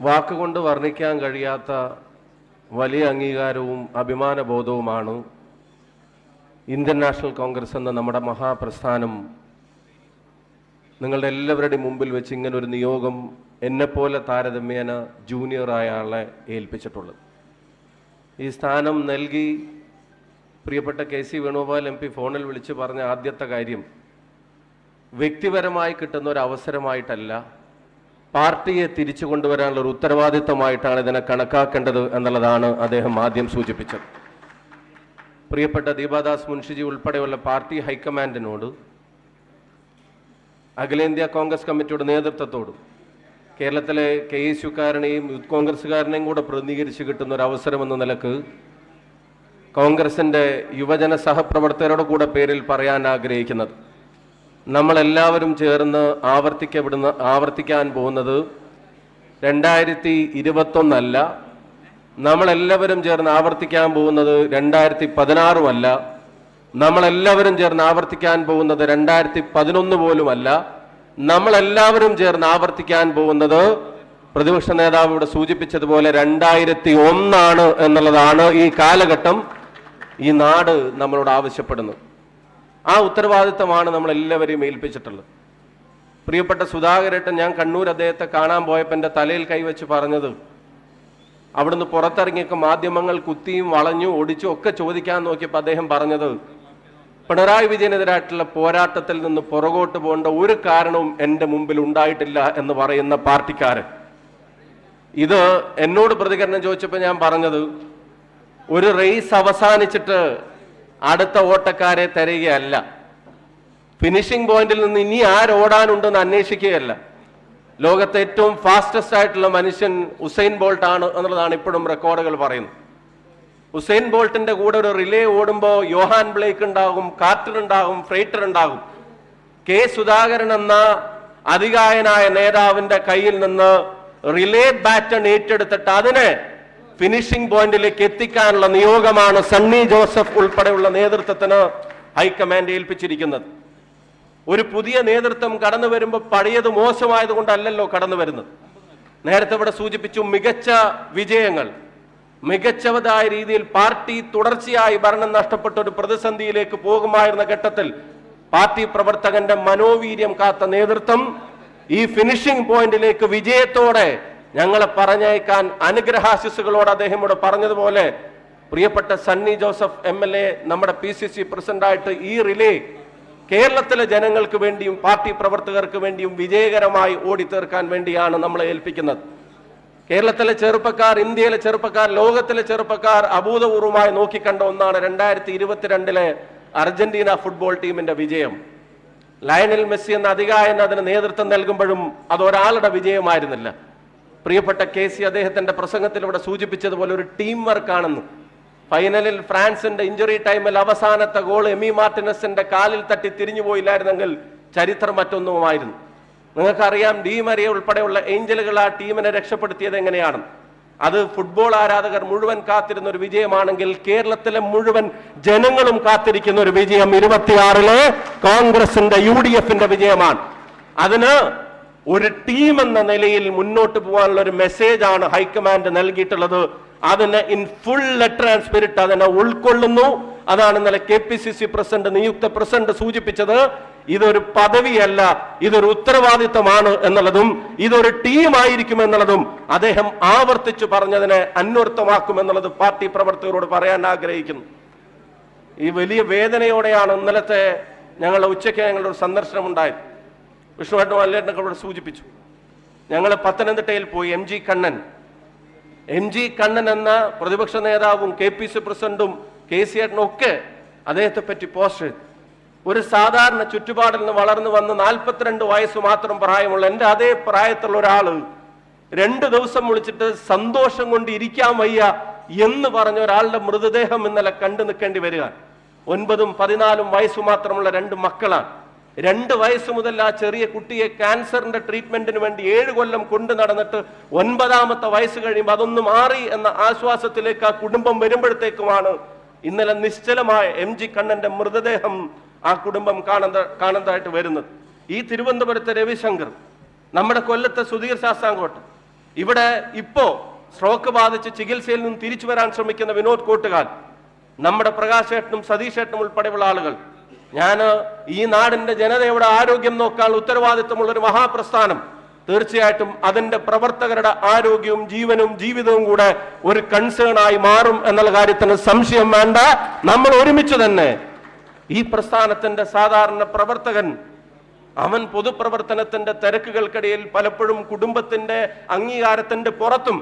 വാക്കുകൊണ്ട് വർണ്ണിക്കാൻ കഴിയാത്ത വലിയ അംഗീകാരവും അഭിമാനബോധവുമാണ് ഇന്ത്യൻ നാഷണൽ കോൺഗ്രസ് എന്ന നമ്മുടെ മഹാപ്രസ്ഥാനം നിങ്ങളുടെ എല്ലാവരുടെയും മുമ്പിൽ വെച്ച് ഇങ്ങനൊരു നിയോഗം എന്നെപ്പോലെ താരതമ്യേന ജൂനിയറായ ആളെ ഏൽപ്പിച്ചിട്ടുള്ളത്. ഈ സ്ഥാനം നൽകി പ്രിയപ്പെട്ട KC വേണുഗോപാൽ MP ഫോണിൽ വിളിച്ച് പറഞ്ഞ ആദ്യത്തെ കാര്യം, വ്യക്തിപരമായി കിട്ടുന്ന ഒരു അവസരമായിട്ടല്ല, പാർട്ടിയെ തിരിച്ചു കൊണ്ടുവരാനുള്ള ഒരു ഉത്തരവാദിത്തമായിട്ടാണ് ഇതിനെ കണക്കാക്കേണ്ടത് എന്നുള്ളതാണ് അദ്ദേഹം ആദ്യം സൂചിപ്പിച്ചത്. പ്രിയപ്പെട്ട ദീപാദാസ് മുൻഷിജി ഉൾപ്പെടെയുള്ള പാർട്ടി ഹൈക്കമാൻഡിനോട്, അഖിലേന്ത്യാ കോൺഗ്രസ് കമ്മിറ്റിയുടെ നേതൃത്വത്തോടും കേരളത്തിലെ KSUക്കാരനെയും യൂത്ത് കോൺഗ്രസ്സുകാരനെയും കൂടെ പ്രതിനിധീകരിച്ച് കിട്ടുന്ന ഒരു അവസരമെന്ന നിലക്ക് കോൺഗ്രസിൻ്റെ യുവജന സഹപ്രവർത്തകരുടെ കൂടെ പേരിൽ പറയാൻ ആഗ്രഹിക്കുന്നത്, നമ്മളെല്ലാവരും ചേർന്ന് ആവർത്തിക്കാൻ പോകുന്നത് 2021 അല്ല, നമ്മളെല്ലാവരും ചേർന്ന് ആവർത്തിക്കാൻ പോകുന്നത് 2016 നമ്മളെല്ലാവരും ചേർന്ന് ആവർത്തിക്കാൻ പോകുന്നത് 2011 പോലുമല്ല, നമ്മളെല്ലാവരും ചേർന്ന് ആവർത്തിക്കാൻ പോകുന്നത് പ്രതിപക്ഷ നേതാവ് ഇവിടെ സൂചിപ്പിച്ചതുപോലെ 2001 എന്നുള്ളതാണ് ഈ കാലഘട്ടം ഈ നാട് നമ്മളോട് ആവശ്യപ്പെടുന്നത്. ആ ഉത്തരവാദിത്തമാണ് നമ്മളെല്ലാവരെയും ഏൽപ്പിച്ചിട്ടുള്ളത്. പ്രിയപ്പെട്ട സുധാകരേട്ടൻ, ഞാൻ കണ്ണൂർ അദ്ദേഹത്തെ കാണാൻ പോയപ്പോൾ എൻ്റെ തലയിൽ കൈവച്ച് പറഞ്ഞത്, അവിടുന്ന് പുറത്തിറങ്ങിയൊക്കെ മാധ്യമങ്ങൾ കുത്തിയും വളഞ്ഞു ഒടിച്ചും ഒക്കെ ചോദിക്കാൻ നോക്കിയപ്പോൾ അദ്ദേഹം പറഞ്ഞത്, പിണറായി വിജയനെതിരായിട്ടുള്ള പോരാട്ടത്തിൽ നിന്ന് പുറകോട്ട് പോകേണ്ട ഒരു കാരണവും എൻ്റെ മുമ്പിൽ ഉണ്ടായിട്ടില്ല എന്ന് പറയുന്ന പാർട്ടിക്കാരൻ. ഇത് എന്നോട് പ്രതികരണം ചോദിച്ചപ്പോൾ ഞാൻ പറഞ്ഞത്, ഒരു റേസ് അവസാനിച്ചിട്ട് അടുത്ത ഓട്ടക്കാരെ തരികയല്ല, ഫിനിഷിംഗ് പോയിന്റിൽ നിന്ന് ഇനി ആരോടാനുണ്ടെന്ന് അന്വേഷിക്കുകയല്ല. ലോകത്തെ ഏറ്റവും ഫാസ്റ്റസ്റ്റ് ആയിട്ടുള്ള മനുഷ്യൻ ഉസൈൻ ബോൾട്ട് ആണ് എന്നുള്ളതാണ് ഇപ്പോഴും റെക്കോർഡുകൾ പറയുന്നത്. ഉസൈൻ ബോൾട്ടിന്റെ കൂടെ ഒരു റിലേ ഓടുമ്പോൾ യോഹാൻ ബ്ലേക്ക് ഉണ്ടാകും, കാർട്ടർ ഉണ്ടാകും, ഫ്രൈറ്റർ ഉണ്ടാകും. സുധാകരൻ എന്ന അതികായനായ നേതാവിന്റെ കയ്യിൽ നിന്ന് റിലേ ബാറ്റൺ ഏറ്റെടുത്തിട്ട് അതിനെ ഫിനിഷിംഗ് പോയിന്റിലേക്ക് എത്തിക്കാനുള്ള നിയോഗമാണ് സണ്ണി ജോസഫ് ഉൾപ്പെടെയുള്ള നേതൃത്വത്തിന് ഹൈക്കമാൻഡ് ഏൽപ്പിച്ചിരിക്കുന്നത്. ഒരു പുതിയ നേതൃത്വം കടന്നു വരുമ്പോൾ പഴയത് മോശമായത് കൊണ്ടല്ലല്ലോ കടന്നു വരുന്നത്. നേരത്തെ ഇവിടെ സൂചിപ്പിച്ചു, മികച്ച വിജയങ്ങൾ, മികച്ചതായ രീതിയിൽ പാർട്ടി തുടർച്ചയായി ഭരണം നഷ്ടപ്പെട്ട ഒരു പ്രതിസന്ധിയിലേക്ക് പോകുമായിരുന്ന ഘട്ടത്തിൽ പാർട്ടി പ്രവർത്തകന്റെ മനോവീര്യം കാത്ത നേതൃത്വം ഈ ഫിനിഷിംഗ് പോയിന്റിലേക്ക് വിജയത്തോടെ ഞങ്ങളെ പറഞ്ഞയക്കാൻ അനുഗ്രഹാശിസുകളോട് അദ്ദേഹം ഇവിടെ പറഞ്ഞതുപോലെ, പ്രിയപ്പെട്ട സണ്ണി ജോസഫ് MLA നമ്മുടെ PCC പ്രസിഡന്റായിട്ട് ഈ റിലേ കേരളത്തിലെ ജനങ്ങൾക്ക് വേണ്ടിയും പാർട്ടി പ്രവർത്തകർക്ക് വേണ്ടിയും വിജയകരമായി ഓടിത്തീർക്കാൻ വേണ്ടിയാണ് നമ്മളെ ഏൽപ്പിക്കുന്നത്. കേരളത്തിലെ ചെറുപ്പക്കാർ, ഇന്ത്യയിലെ ചെറുപ്പക്കാർ, ലോകത്തിലെ ചെറുപ്പക്കാർ അഭൂതപൂർവമായി നോക്കിക്കണ്ട ഒന്നാണ് 2022 അർജന്റീന ഫുട്ബോൾ ടീമിന്റെ വിജയം. ലയണൽ മെസ്സി എന്ന അതികായൻ അതിന് നേതൃത്വം നൽകുമ്പോഴും അതൊരാളുടെ വിജയമായിരുന്നില്ല. പ്രിയപ്പെട്ട KC അദ്ദേഹത്തിന്റെ പ്രസംഗത്തിൽ ഇവിടെ സൂചിപ്പിച്ചതുപോലെ ഒരു ടീം വർക്കാണെന്ന്. ഫൈനലിൽ ഫ്രാൻസിന്റെ ഇഞ്ചുറി ടൈമിൽ അവസാനത്തെ ഗോൾ എമി മാർട്ടിനസിന്റെ കാലിൽ തട്ടി തിരിഞ്ഞു പോയില്ലായിരുന്നെങ്കിൽ ചരിത്രം മറ്റൊന്നുമായിരുന്നു. നിങ്ങൾക്കറിയാം, ഡി മരിയ ഉൾപ്പെടെയുള്ള ഏഞ്ചലുകൾ ആ ടീമിനെ രക്ഷപ്പെടുത്തിയത് എങ്ങനെയാണ്. അത് ഫുട്ബോൾ ആരാധകർ മുഴുവൻ കാത്തിരുന്ന ഒരു വിജയമാണെങ്കിൽ കേരളത്തിലെ മുഴുവൻ ജനങ്ങളും കാത്തിരിക്കുന്ന ഒരു വിജയം 26 കോൺഗ്രസിന്റെ UDFന്റെ വിജയമാണ്. അതിന് ഒരു ടീം എന്ന നിലയിൽ മുന്നോട്ട് പോകാനുള്ള ഒരു മെസ്സേജാണ് ഹൈക്കമാൻഡ് നൽകിയിട്ടുള്ളത്. അതിനെ in full letter and spirit അതിനെ ഉൾക്കൊള്ളുന്നു. അതാണ് ഇന്നലെ KPCC പ്രസിഡന്റ്, നിയുക്ത പ്രസിഡന്റ് സൂചിപ്പിച്ചത്. ഇതൊരു പദവിയല്ല, ഇതൊരു ഉത്തരവാദിത്തമാണ് എന്നുള്ളതും ഇതൊരു ടീമായിരിക്കും എന്നുള്ളതും അദ്ദേഹം ആവർത്തിച്ചു പറഞ്ഞതിനെ അന്വർത്ഥമാക്കുമെന്നുള്ളത് പാർട്ടി പ്രവർത്തകരോട് പറയാൻ ആഗ്രഹിക്കുന്നു. ഈ വലിയ വേദനയോടെയാണ് ഇന്നലത്തെ ഞങ്ങളുടെ ഉച്ചയ്ക്ക് ഞങ്ങളുടെ ഒരു സന്ദർശനം ഉണ്ടായത്. വിഷ്ണുവേട്ടൻ വല്ലേട്ടനൊക്കെ ഇവിടെ സൂചിപ്പിച്ചു. ഞങ്ങൾ പത്തനംതിട്ടയിൽ പോയി. എം ജി കണ്ണൻ എന്ന പ്രതിപക്ഷ നേതാവും KPC പ്രസിഡന്റും KC ഏട്ടനും ഒക്കെ അദ്ദേഹത്തെ പറ്റി പോസ്റ്റ് ചെയ്തു. ഒരു സാധാരണ ചുറ്റുപാടിൽ നിന്ന് വളർന്നു വന്ന് 42 വയസ്സ് മാത്രം പ്രായമുള്ള എൻ്റെ അതേ പ്രായത്തിലുള്ള ഒരാള് 2 ദിവസം വിളിച്ചിട്ട് സന്തോഷം കൊണ്ട് ഇരിക്കാൻ വയ്യ എന്ന് പറഞ്ഞ ഒരാളുടെ മൃതദേഹം ഇന്നലെ കണ്ടു നിൽക്കേണ്ടി വരിക. 9ഉം 14ഉം വയസ്സ് മാത്രമുള്ള 2 മക്കളാണ്. 2 വയസ്സ് മുതൽ ആ ചെറിയ കുട്ടിയെ ക്യാൻസറിന്റെ ട്രീറ്റ്മെന്റിന് വേണ്ടി 7 കൊല്ലം കൊണ്ടു നടന്നിട്ട് 9ാമത്തെ വയസ്സ് കഴിയുമ്പോൾ അതൊന്ന് മാറി എന്ന ആശ്വാസത്തിലേക്ക് ആ കുടുംബം വരുമ്പോഴത്തേക്കുമാണ് ഇന്നലെ നിശ്ചലമായ MG കണ്ണന്റെ മൃതദേഹം ആ കുടുംബം കാണുന്നതായിട്ട് വരുന്നത്. ഈ തിരുവനന്തപുരത്തെ രവിശങ്കർ നമ്മുടെ കൊല്ലത്തെ സുധീർ ശാസ്താംകോട്ട, ഇവിടെ ഇപ്പോ സ്ട്രോക്ക് ബാധിച്ച് ചികിത്സയിൽ നിന്നും തിരിച്ചു വരാൻ ശ്രമിക്കുന്ന വിനോദ് കോട്ടുകാൽ, നമ്മുടെ പ്രകാശേട്ടനും സതീഷേട്ടനും ഉൾപ്പെടെയുള്ള ആളുകൾ. ഞാൻ ഈ നാടിന്റെ ജനതയുടെ ആരോഗ്യം നോക്കാൻ ഉത്തരവാദിത്വമുള്ള ഒരു മഹാപ്രസ്ഥാനം, തീർച്ചയായിട്ടും അതിന്റെ പ്രവർത്തകരുടെ ആരോഗ്യവും ജീവനും ജീവിതവും കൂടെ ഒരു കൺസേൺ ആയി മാറും എന്നുള്ള കാര്യത്തിന് സംശയം വേണ്ട. നമ്മൾ ഒരുമിച്ച് തന്നെ ഈ പ്രസ്ഥാനത്തിന്റെ സാധാരണ പ്രവർത്തകൻ, അവൻ പൊതുപ്രവർത്തനത്തിന്റെ തിരക്കുകൾക്കിടയിൽ പലപ്പോഴും കുടുംബത്തിന്റെ അംഗീകാരത്തിന്റെ പുറത്തും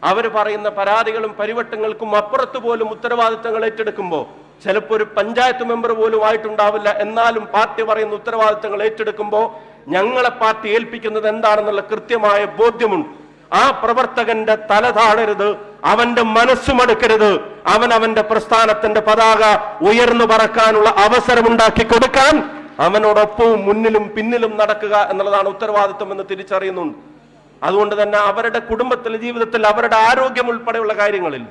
അവർ പറയുന്ന പരാതികളും പരിവട്ടങ്ങൾക്കും അപ്പുറത്ത് പോലും ഉത്തരവാദിത്തങ്ങൾ ഏറ്റെടുക്കുമ്പോൾ, ചിലപ്പോൾ ഒരു പഞ്ചായത്ത് മെമ്പർ പോലും ആയിട്ടുണ്ടാവില്ല, എന്നാലും പാർട്ടി പറയുന്ന ഉത്തരവാദിത്തങ്ങൾ ഏറ്റെടുക്കുമ്പോൾ ഞങ്ങളെ പാർട്ടി ഏൽപ്പിക്കുന്നത് എന്താണെന്നുള്ള കൃത്യമായ ബോധ്യമുണ്ട്. ആ പ്രവർത്തകന്റെ തല താഴരുത്, അവന്റെ മനസ്സുമടുക്കരുത്. അവന്റെ പ്രസ്ഥാനത്തിന്റെ പതാക ഉയർന്നു പറക്കാനുള്ള അവസരമുണ്ടാക്കി കൊടുക്കാൻ അവനോടൊപ്പവും മുന്നിലും പിന്നിലും നടക്കുക എന്നുള്ളതാണ് ഉത്തരവാദിത്വം എന്ന് തിരിച്ചറിയുന്നുണ്ട്. അതുകൊണ്ട് തന്നെ അവരുടെ കുടുംബത്തിലെ ജീവിതത്തിൽ അവരുടെ ആരോഗ്യം ഉൾപ്പെടെയുള്ള കാര്യങ്ങളിൽ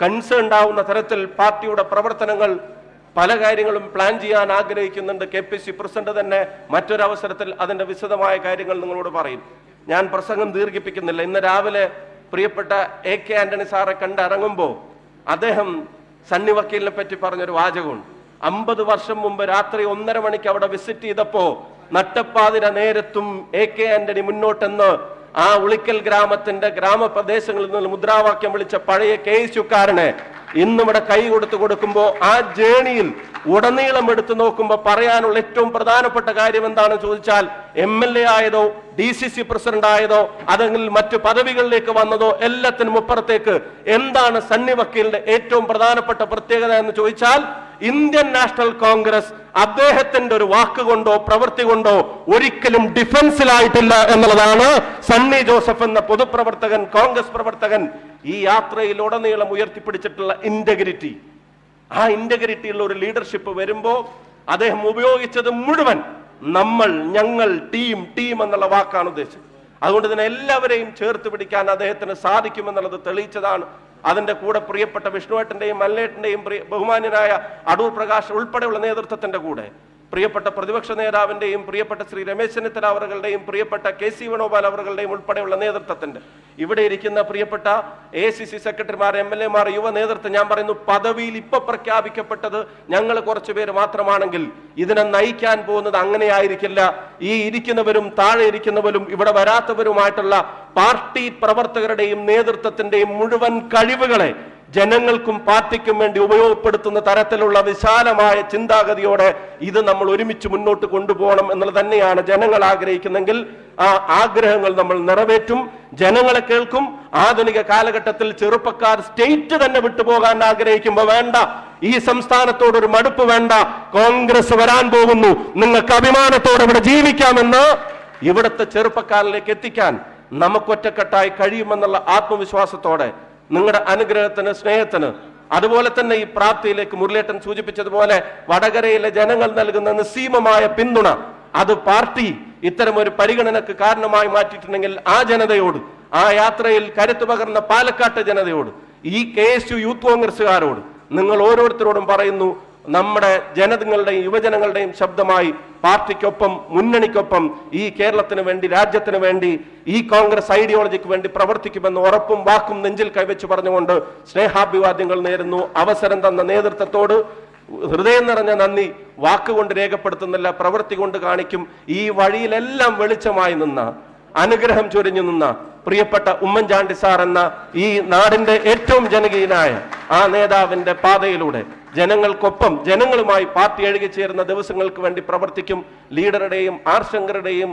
കൺസേൺ ഉണ്ടാവുന്ന തരത്തിൽ പാർട്ടിയുടെ പ്രവർത്തനങ്ങൾ പല കാര്യങ്ങളും പ്ലാൻ ചെയ്യാൻ ആഗ്രഹിക്കുന്നുണ്ട്. KPC പ്രസിഡന്റ് തന്നെ മറ്റൊരവസരത്തിൽ അതിന്റെ വിശദമായ കാര്യങ്ങൾ നിങ്ങളോട് പറയും. ഞാൻ പ്രസംഗം ദീർഘിപ്പിക്കുന്നില്ല. ഇന്ന് രാവിലെ പ്രിയപ്പെട്ട AK ആന്റണി സാറെ കണ്ടിറങ്ങുമ്പോൾ അദ്ദേഹം സണ്ണി വക്കീലിനെ പറ്റി പറഞ്ഞൊരു വാചകമുണ്ട്. 50 വർഷം മുമ്പ് രാത്രി 1:30 മണിക്ക് അവിടെ വിസിറ്റ് ചെയ്തപ്പോ നട്ടപ്പാതിര നേരത്തും AK ആന്റണി മുന്നോട്ടെന്ന് ആ ഉളിക്കൽ ഗ്രാമത്തിന്റെ ഗ്രാമപ്രദേശങ്ങളിൽ നിന്ന് മുദ്രാവാക്യം വിളിച്ച പഴയ KSUക്കാരനെ ഇന്നിവിടെ കൈ കൊടുക്കുമ്പോൾ ആ ജേണിയിൽ ഉടനീളം എടുത്തു നോക്കുമ്പോൾ പറയാനുള്ള ഏറ്റവും പ്രധാനപ്പെട്ട കാര്യം എന്താണെന്ന് ചോദിച്ചാൽ, MLA ആയതോ DCC പ്രസിഡന്റ് ആയതോ അതെങ്കിൽ മറ്റു പദവികളിലേക്ക് വന്നതോ എല്ലാത്തിനും അപ്പുറത്തേക്ക് എന്താണ് സണ്ണി വക്കീലിന്റെ ഏറ്റവും പ്രധാനപ്പെട്ട പ്രത്യേകത എന്ന് ചോദിച്ചാൽ, ഇന്ത്യൻ നാഷണൽ കോൺഗ്രസ് അദ്ദേഹത്തിന്റെ ഒരു വാക്കുകൊണ്ടോ പ്രവൃത്തി കൊണ്ടോ ഒരിക്കലും ഡിഫൻസിലായിട്ടില്ല എന്നുള്ളതാണ് സണ്ണി ജോസഫ് എന്ന പൊതുപ്രവർത്തകൻ, കോൺഗ്രസ് പ്രവർത്തകൻ ഈ യാത്രയിൽ ഉടനീളം ഉയർത്തിപ്പിടിച്ചിട്ടുള്ള ഇന്റഗ്രിറ്റി. ആ ഇന്റഗ്രിറ്റിയുള്ള ഒരു ലീഡർഷിപ്പ് വരുമ്പോ അദ്ദേഹം ഉപയോഗിച്ചത് മുഴുവൻ നമ്മൾ, ഞങ്ങൾ, ടീം എന്നുള്ള വാക്കാണ് ഉദ്ദേശിച്ചത്. അതുകൊണ്ട് തന്നെ എല്ലാവരെയും ചേർത്ത് പിടിക്കാൻ അദ്ദേഹത്തിന് സാധിക്കുമെന്നുള്ളത് തെളിയിച്ചതാണ്. അതിന്റെ കൂടെ പ്രിയപ്പെട്ട വിഷ്ണുവേട്ടന്റെയും മല്ലേട്ടന്റെയും ബഹുമാന്യനായ അടൂർ പ്രകാശ് ഉൾപ്പെടെയുള്ള നേതൃത്വത്തിന്റെ കൂടെ പ്രിയപ്പെട്ട പ്രതിപക്ഷ നേതാവിന്റെയും പ്രിയപ്പെട്ട ശ്രീ രമേശ് ചെന്നിത്തല അവരുടെയും പ്രിയപ്പെട്ട KC വേണുഗോപാൽ അവരുടെയും ഉൾപ്പെടെയുള്ള നേതൃത്വത്തിന്റെ ഇവിടെ ഇരിക്കുന്ന പ്രിയപ്പെട്ട ACC സെക്രട്ടറിമാർ, MLA മാർ, യുവ നേതൃത്വം, ഞാൻ പറയുന്നു പദവിയിൽ ഇപ്പൊ പ്രഖ്യാപിക്കപ്പെട്ടത് ഞങ്ങൾ കുറച്ചുപേര് മാത്രമാണെങ്കിൽ ഇതിനെ നയിക്കാൻ പോകുന്നത് അങ്ങനെയായിരിക്കില്ല. ഈ ഇരിക്കുന്നവരും താഴെ ഇരിക്കുന്നവരും ഇവിടെ വരാത്തവരുമായിട്ടുള്ള പാർട്ടി പ്രവർത്തകരുടെയും നേതൃത്വത്തിന്റെയും മുഴുവൻ കഴിവുകളെ ജനങ്ങൾക്കും പാർട്ടിക്കും വേണ്ടി ഉപയോഗപ്പെടുത്തുന്ന തരത്തിലുള്ള വിശാലമായ ചിന്താഗതിയോടെ ഇത് നമ്മൾ ഒരുമിച്ച് മുന്നോട്ട് കൊണ്ടുപോകണം എന്നുള്ളത് തന്നെയാണ് ജനങ്ങൾ ആഗ്രഹിക്കുന്നെങ്കിൽ ആ ആഗ്രഹങ്ങൾ നമ്മൾ നിറവേറ്റും, ജനങ്ങളെ കേൾക്കും. ആധുനിക കാലഘട്ടത്തിൽ ചെറുപ്പക്കാർ സ്റ്റേറ്റ് തന്നെ വിട്ടുപോകാൻ ആഗ്രഹിക്കുമ്പോൾ വേണ്ട, ഈ സംസ്ഥാനത്തോടൊരു മടുപ്പ് വേണ്ട, കോൺഗ്രസ് വരാൻ പോകുന്നു, നിങ്ങൾക്ക് അഭിമാനത്തോടെ ഇവിടെ ജീവിക്കാമെന്ന് ഇവിടുത്തെ ചെറുപ്പക്കാരിലേക്ക് എത്തിക്കാൻ നമുക്കൊറ്റക്കെട്ടായി കഴിയുമെന്നുള്ള ആത്മവിശ്വാസത്തോടെ നിങ്ങളുടെ അനുഗ്രഹത്തിന്, സ്നേഹത്തിന്, അതുപോലെ തന്നെ ഈ പ്രാപ്തിയിലേക്ക് മുരളീധരൻ സൂചിപ്പിച്ചതുപോലെ വടകരയിലെ ജനങ്ങൾ നൽകുന്ന നിസ്സീമമായ പിന്തുണ അത് പാർട്ടി ഇത്തരം ഒരു പരിഗണനക്ക് കാരണമായി മാറ്റിയിട്ടുണ്ടെങ്കിൽ ആ ജനതയോട്, ആ യാത്രയിൽ കരുത്തു പകർന്ന പാലക്കാട്ട് ജനതയോട്, ഈ KSU യൂത്ത് കോൺഗ്രസുകാരോട്, നിങ്ങൾ ഓരോരുത്തരോടും പറയുന്നു, നമ്മുടെ ജനങ്ങളുടെയും യുവജനങ്ങളുടെയും ശബ്ദമായി പാർട്ടിക്കൊപ്പം, മുന്നണിക്കൊപ്പം ഈ കേരളത്തിന് വേണ്ടി, രാജ്യത്തിന് വേണ്ടി, ഈ കോൺഗ്രസ് ഐഡിയോളജിക്ക് വേണ്ടി പ്രവർത്തിക്കുമെന്ന് ഉറപ്പും വാക്കും നെഞ്ചിൽ കൈവച്ച് പറഞ്ഞുകൊണ്ട് സ്നേഹാഭിവാദ്യങ്ങൾ നേരുന്നു. അവസരം തന്ന നേതൃത്വത്തോട് ഹൃദയം നിറഞ്ഞ നന്ദി വാക്കുകൊണ്ട് രേഖപ്പെടുത്തുന്നില്ല, പ്രവൃത്തി കൊണ്ട് കാണിക്കും. ഈ വഴിയിലെല്ലാം വെളിച്ചമായി നിന്ന, അനുഗ്രഹം ചൊരിഞ്ഞു നിന്ന പ്രിയപ്പെട്ട ഉമ്മൻചാണ്ടി സാർ എന്ന ഈ നാടിന്റെ ഏറ്റവും ജനകീയനായ ആ നേതാവിന്റെ പാതയിലൂടെ ജനങ്ങൾക്കൊപ്പം, ജനങ്ങളുമായി പാർട്ടി എഴുകിച്ചേരുന്ന ദിവസങ്ങൾക്ക് വേണ്ടി പ്രവർത്തിക്കും. ലീഡറുടെയും ആർശങ്കറുടെയും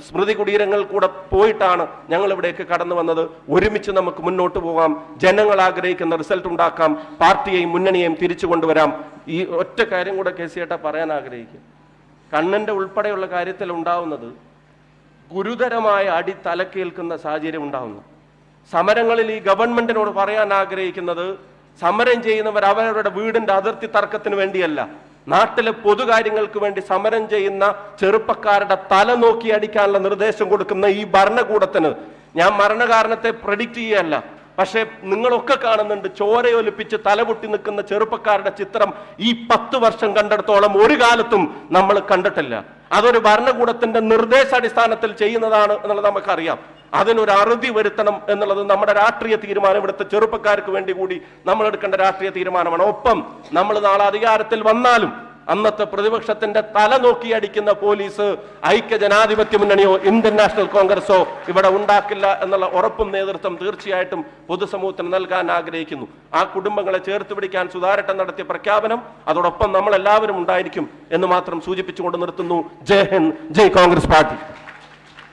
സ്മൃതി കുടീരങ്ങൾ കൂടെ പോയിട്ടാണ് ഞങ്ങൾ ഇവിടേക്ക് കടന്നു വന്നത്. ഒരുമിച്ച് നമുക്ക് മുന്നോട്ട് പോകാം, ജനങ്ങൾ ആഗ്രഹിക്കുന്ന റിസൾട്ട് ഉണ്ടാക്കാം, പാർട്ടിയെയും മുന്നണിയെയും തിരിച്ചു കൊണ്ടുവരാം. ഈ ഒറ്റ കാര്യം കൂടെ KC ഏട്ടാ പറയാൻ ആഗ്രഹിക്കും. കണ്ണന്റെ ഉൾപ്പെടെയുള്ള കാര്യത്തിൽ ഉണ്ടാവുന്നത് ഗുരുതരമായ അടി തലക്കേൽക്കുന്ന സാഹചര്യം ഉണ്ടാവുന്നു. സമരങ്ങളിൽ ഈ ഗവൺമെന്റിനോട് പറയാൻ ആഗ്രഹിക്കുന്നത്, സമരം ചെയ്യുന്നവർ അവരവരുടെ വീടിന്റെ അതിർത്തി തർക്കത്തിന് വേണ്ടിയല്ല, നാട്ടിലെ പൊതുകാര്യങ്ങൾക്ക് വേണ്ടി സമരം ചെയ്യുന്ന ചെറുപ്പക്കാരുടെ തല നോക്കി അടിക്കാനുള്ള നിർദ്ദേശം കൊടുക്കുന്ന ഈ ഭരണകൂടത്തിന് ഞാൻ മരണകാരണത്തെ പ്രെഡിക്റ്റ് ചെയ്യല്ല, പക്ഷെ നിങ്ങളൊക്കെ കാണുന്നുണ്ട് ചോരയൊലിപ്പിച്ച് തലപൊട്ടി നിൽക്കുന്ന ചെറുപ്പക്കാരുടെ ചിത്രം ഈ 10 വർഷം കണ്ടിടത്തോളം ഒരു കാലത്തും നമ്മൾ കണ്ടിട്ടില്ല. അതൊരു ഭരണകൂടത്തിന്റെ നിർദ്ദേശാടിസ്ഥാനത്തിൽ ചെയ്യുന്നതാണ് എന്നുള്ളത് നമുക്കറിയാം. അതിനൊരു അറുതി വരുത്തണം എന്നുള്ളത് നമ്മുടെ രാഷ്ട്രീയ തീരുമാനം, ഇവിടുത്തെ ചെറുപ്പക്കാർക്ക് വേണ്ടി കൂടി നമ്മൾ എടുക്കേണ്ട രാഷ്ട്രീയ തീരുമാനമാണ്. ഒപ്പം നമ്മൾ നാളെ അധികാരത്തിൽ വന്നാലും അന്നത്തെ പ്രതിപക്ഷത്തിന്റെ തല നോക്കി അടിക്കുന്ന പോലീസ് ഐക്യ ജനാധിപത്യ മുന്നണിയോ ഇന്ത്യൻ നാഷണൽ കോൺഗ്രസോ ഇവിടെ ഉണ്ടാക്കില്ല എന്നുള്ള ഉറപ്പും നേതൃത്വം തീർച്ചയായിട്ടും പൊതുസമൂഹത്തിന് നൽകാൻ ആഗ്രഹിക്കുന്നു. ആ കുടുംബങ്ങളെ ചേർത്ത് പിടിക്കാൻ സുധാരട്ടൻ നടത്തിയ പ്രഖ്യാപനം അതോടൊപ്പം നമ്മൾ എല്ലാവരും ഉണ്ടായിരിക്കും എന്ന് മാത്രം സൂചിപ്പിച്ചുകൊണ്ട് നിർത്തുന്നു. ജയ് ഹിന്ദ്, ജയ് കോൺഗ്രസ് പാർട്ടി.